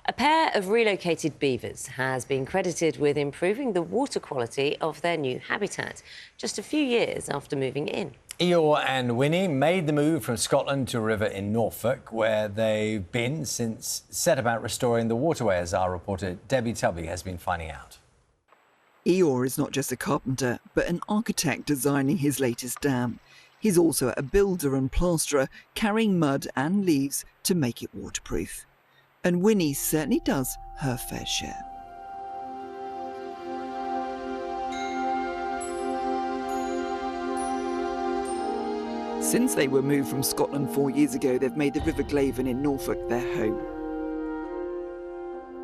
A pair of relocated beavers has been credited with improving the water quality of their new habitat, just a few years after moving in. Eeyore and Winnie made the move from Scotland to a river in Norfolk, where they've been since set about restoring the waterway, as our reporter Debbie Tubby has been finding out. Eeyore is not just a carpenter, but an architect designing his latest dam. He's also a builder and plasterer, carrying mud and leaves to make it waterproof. And Winnie certainly does her fair share. Since they were moved from Scotland 4 years ago, they've made the River Glaven in Norfolk their home.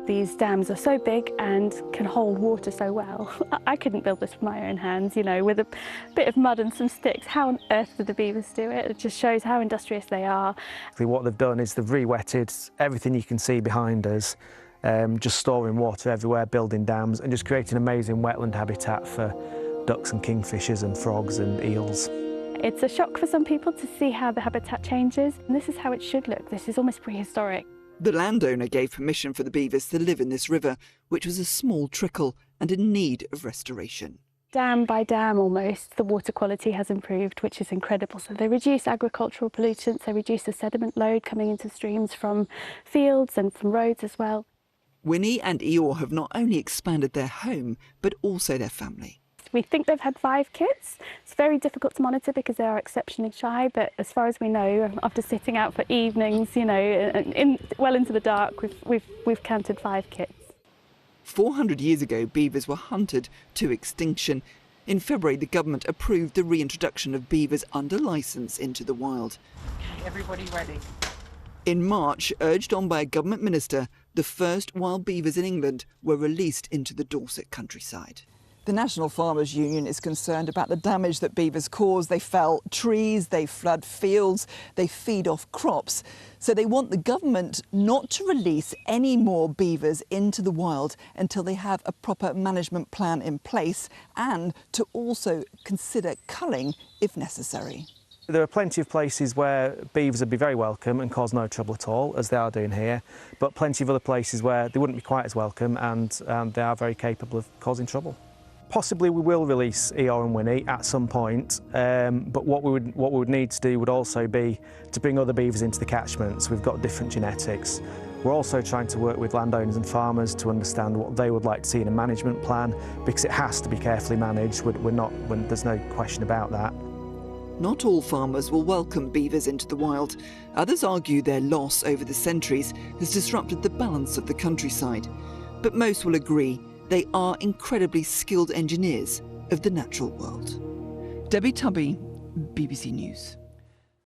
These dams are so big and can hold water so well. I couldn't build this with my own hands, with a bit of mud and some sticks. How on earth did the beavers do it? It just shows how industrious they are. What they've done is they've re-wetted everything you can see behind us, just storing water everywhere, building dams and just creating amazing wetland habitat for ducks and kingfishers and frogs and eels. It's a shock for some people to see how the habitat changes. And this is how it should look. This is almost prehistoric. The landowner gave permission for the beavers to live in this river, which was a small trickle and in need of restoration. Dam by dam almost, the water quality has improved, which is incredible. So they reduce agricultural pollutants, they reduce the sediment load coming into streams from fields and from roads as well. Winnie and Eeyore have not only expanded their home, but also their family. We think they've had 5 kids. It's very difficult to monitor because they are exceptionally shy, but as far as we know, after sitting out for evenings, well into the dark, we've counted 5 kids. 400 years ago, beavers were hunted to extinction. In February, the government approved the reintroduction of beavers under licence into the wild. Everybody ready? In March, urged on by a government minister, the first wild beavers in England were released into the Dorset countryside. The National Farmers Union is concerned about the damage that beavers cause. They fell trees, they flood fields, they feed off crops. So they want the government not to release any more beavers into the wild until they have a proper management plan in place, and to also consider culling if necessary. There are plenty of places where beavers would be very welcome and cause no trouble at all, as they are doing here, but plenty of other places where they wouldn't be quite as welcome and they are very capable of causing trouble. Possibly we will release Eeyore and Winnie at some point, but what we would need to do would also be to bring other beavers into the catchments. We've got different genetics. We're also trying to work with landowners and farmers to understand what they would like to see in a management plan, because it has to be carefully managed. There's no question about that. Not all farmers will welcome beavers into the wild. Others argue their loss over the centuries has disrupted the balance of the countryside. But most will agree they are incredibly skilled engineers of the natural world. Debbie Tubby, BBC News.